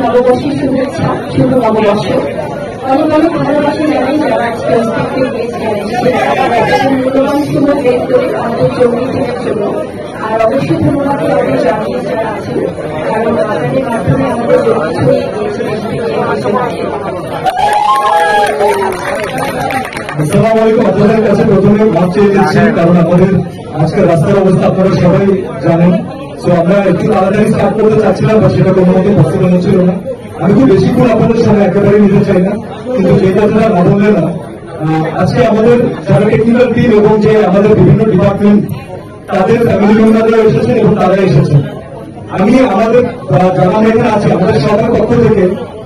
নববর্ষের শুভেচ্ছা, শুভ নববর্ষ। অনেক অনেক ভালোবাসা জানাই যারা আজকে মূল্যবান সময় বের করে আমাদের জমি দিনের জন্য। আর অবশ্যই ধন্যবাদ আমাদের জানিয়ে যারা আছেন, কারণ আপনাদের মাধ্যমে আমাদের জমি ছড়িয়ে আসসালামু আলাইকুম। আপনাদের কাছে প্রথমে মাপ চেয়ে দিচ্ছি, কারণ আমাদের আজকের রাস্তার অবস্থা আপনারা সবাই জানেন। তো আমরা একটু তাড়াতাড়ি স্টার্ট করতে চাচ্ছিলাম, বা সেটা কোনো মতো পসিবল হচ্ছিল না। আমি খুব বেশিক্ষণ আপনাদের সময় একেবারেই নিতে চাই না, কিন্তু যে কথাটা না বললে না, আজকে আমাদের যারা টেকনিক্যাল টিম এবং যে আমাদের বিভিন্ন ডিপার্টমেন্ট তাদের ফ্যামিলি মেম্বাররা এসেছেন এবং তারা এসেছেন। আমি আমাদের যারা আমরা এখানে আছি আমাদের সবার পক্ষ থেকে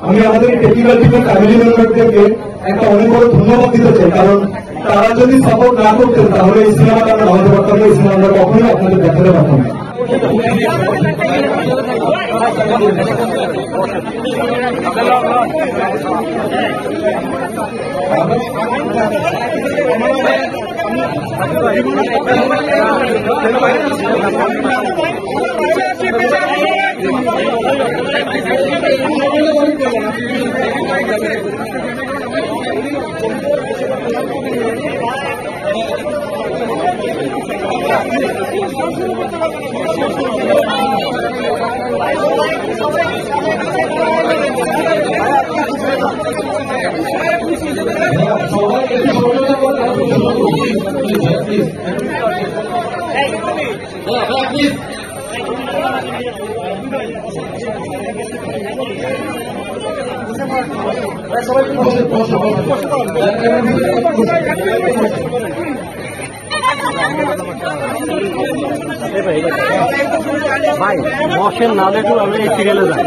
আমি আমাদের টেকনিক্যাল টিমের ফ্যামিলি মেম্বারদেরকে একটা অনেক বড় ধন্যবাদ দিতে চাই, কারণ তারা যদি সাপোর্ট না করতেন তাহলে এই সিনেমাটা আমরা বানাতে পারতাম না, এই সিনেমা আমরা কখনোই আপনাদের দেখাতে পারতাম না। ভাই বসেন না দেখুন, আমি এই সিরিয়ালে যাই।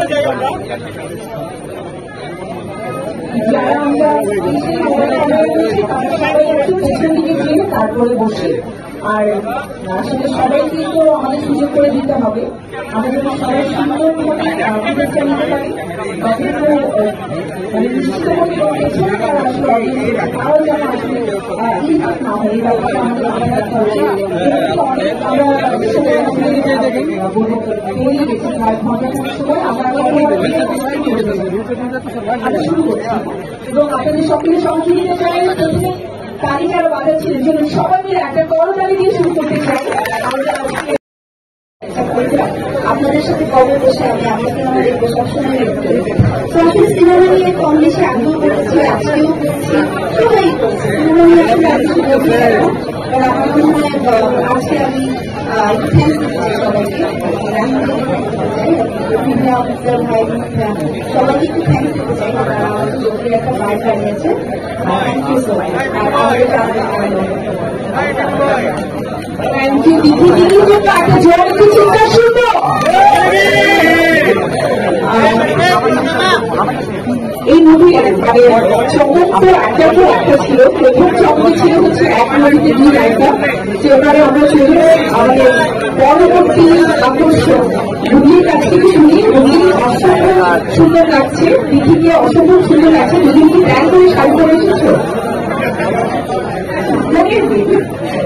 তারপরে বসে আর আসলে সবাইকে তো আমাদের সুযোগ করে দিতে হবে। আমরা যেন সবাই সুন্দরভাবে শুভেচ্ছা নিতে পারি, তারা আসলে তারাও যেন আসলে ইনফেক্ট না হয়, এই ব্যাপারটা আমাদের মাথায় রাখতে হবে। আমরা সময় বেরিয়ে গেছি প্রায় ঘন্টাখানেক সময়, আমরা শুরু করছি এবং আপনাদের সকলের সহযোগিতা চাই। প্রথমে তারিখ আরো বাধা ছিল, যেন সবাই মিলে একটা করতালি দিয়ে শুরু করতে চাই। আপনাদের সাথে কবে বসে আমি আমার সিনেমা দেখবো সবসময় দেখতে। তো আসলে সিনেমা নিয়ে কম বেশি আগ্রহ করেছি, আজকেও করছি, সবাই করছি। সিনেমা নিয়ে আসলে আমি কিছু বলতে চাই না, কারণ আমার মনে হয় আজকে আমি একটু থ্যাংকস দিচ্ছি সবাইকে, সবাইকে একটু থ্যাংকস দিতে চাই, তারা আমাদের জমির একটা বাইক বানিয়েছে। Thank you so much. Thank you দিদি। দিদির জন্য একটা জোর চিৎকার শুনবো। এই মুভির মানে চমক তো একটার পর একটা ছিল। প্রথম চমক ছিল হচ্ছে এক নদীতে দুই নায়িকা, যেখানে আমরা চলে আমাদের পরবর্তী আকর্ষণ বুবলির কাছ থেকে শুনি। বুবলি অসম্ভব সুন্দর লাগছে, দিদিকে অসম্ভব সুন্দর লাগছে। দিদিকে প্ল্যান করে শাড়ি পরে এসেছো।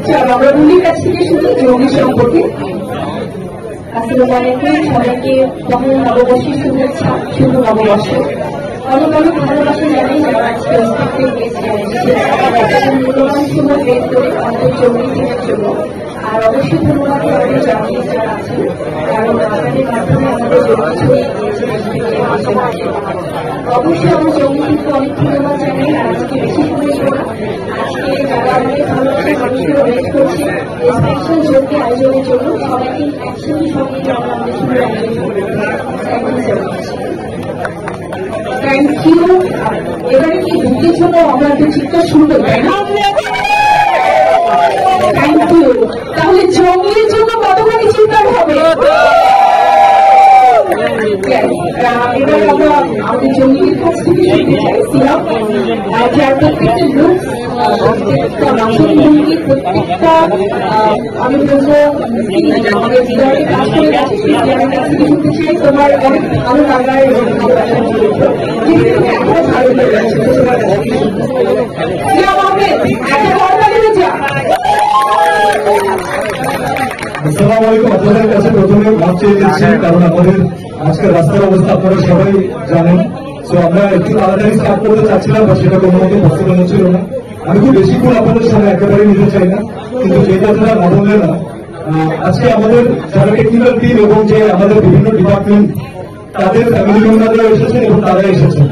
চলো আমরা বুবলির কাছ থেকে শুনি জমি সম্পর্কে। আসসালামু আলাইকুম, সবাইকে মহান নববর্ষের শুভেচ্ছা, শুভ নববর্ষ। অনেক অনেক ভালোবাসা জানাই যারা আজকে মূল্যবান সময় বের করে আমাদের জমি দিনের জন্য। আর অবশ্যই ধন্যবাদ আমাদের জানিয়ে যারা আছেন, কারণ আপনাদের মাধ্যমে আমাদের জমি ছড়িয়ে অবশ্যই আমার জমি কিন্তু অনেক ধন্যবাদ জানাই। আর আজকে বেশি সময় ছিল না, আজকে যারা আমাদের ভালোবাসার মানুষেরা ওয়েট করছে স্পেশাল জমি আয়োজনের জন্য, সবাইকে একসঙ্গে সঙ্গে আমরা আমাদের শুরু আয়োজন করবো। Thank you. এবারে কি বুকের জন্য আমরা একটা চিৎকার শুনবো, তাই না? Thank you. তাহলে জমির জন্য কতখানি চিৎকার হবে? এবার আমরা আমাদের জমির কাছ থেকে শুনতে চাইছিলাম যার প্রত্যেকটা লুক, প্রত্যেকটা বাসনভঙ্গি, প্রত্যেকটা আমি বলবো আমাদের হৃদয়ে কাজ করে যাচ্ছি। আমার কাছ থেকে শুনতে চাই তোমার অনেক ভালো লাগার ভালোবাসা যেহেতু এখনো ভালো হয়ে যাচ্ছে তোমার কাছ থেকে শুনতে। একটা ভালো লাগে যা আসসালামু আলাইকুম। আপনাদের কাছে প্রথমে মাপ চেয়ে দিচ্ছি, কারণ আমাদের আজকের রাস্তার অবস্থা আপনারা সবাই জানেন। তো আমরা একটু তাড়াতাড়ি স্টার্ট করতে চাচ্ছিলাম, বা সেটা কোনো মতো পসিবল হচ্ছিল না। আমি খুব বেশিক্ষণ আপনাদের সঙ্গে একেবারে নিতে চাই না, কিন্তু যে কথাটা না বললে না, আজকে আমাদের যারা টেকনিক্যাল টিম এবং যে আমাদের বিভিন্ন ডিপার্টমেন্ট তাদের ফ্যামিলি মেম্বাররা এসেছেন এবং তারা এসেছেন।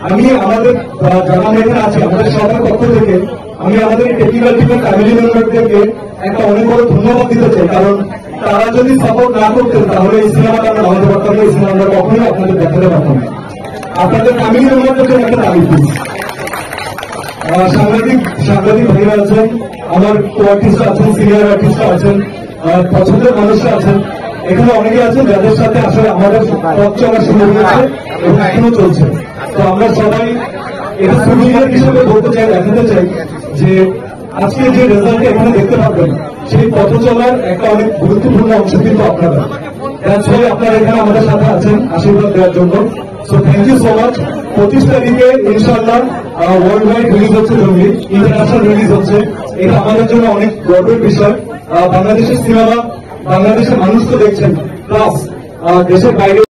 আমি আমাদের যারা আমরা এখানে আছি আমাদের সবার পক্ষ থেকে আমি আমাদের টেকনিক্যাল টিমের ফ্যামিলি মেম্বারদেরকে একটা অনেক বড় ধন্যবাদ দিতে চাই, কারণ তারা যদি সাপোর্ট না করতেন তাহলে এই সিনেমাটা আমরা বানাতে পারতাম না, এই সিনেমা আমরা কখনোই আপনাদের দেখাতে পারতাম না। আপনাদের ফ্যামিলি মেম্বারদের জন্য একটা দাবি প্লিজ। সাংবাদিক ভাইরা আছেন, আমার কো আর্টিস্ট আছেন, সিনিয়র আর্টিস্ট আছেন, পছন্দের মানুষরা আছেন, এখানে অনেকে আছেন যাদের সাথে আসলে আমাদের পথ চলা শুরু হয়েছে এবং এখনো চলছে। তো আমরা সবাই এটা সুবিধার হিসেবে বলতে চাই, দেখাতে চাই যে আজকে যে রেজাল্টটা এখানে দেখতে পাবেন সেই পথ চলার একটা অনেক গুরুত্বপূর্ণ অংশ কিন্তু আপনারা। আপনারা এখানে আমাদের সাথে আছেন আশীর্বাদ দেওয়ার জন্য। So thank you so much. 25 তারিখে ইনশাআল্লাহ ওয়ার্ল্ড ওয়াইড রিলিজ হচ্ছে, জঙ্গলি ইন্টারন্যাশনাল রিলিজ হচ্ছে। এটা আমাদের জন্য অনেক গর্বের বিষয়। বাংলাদেশের সিনেমা বাংলাদেশের মানুষ তো দেখছেন, প্লাস দেশের বাইরে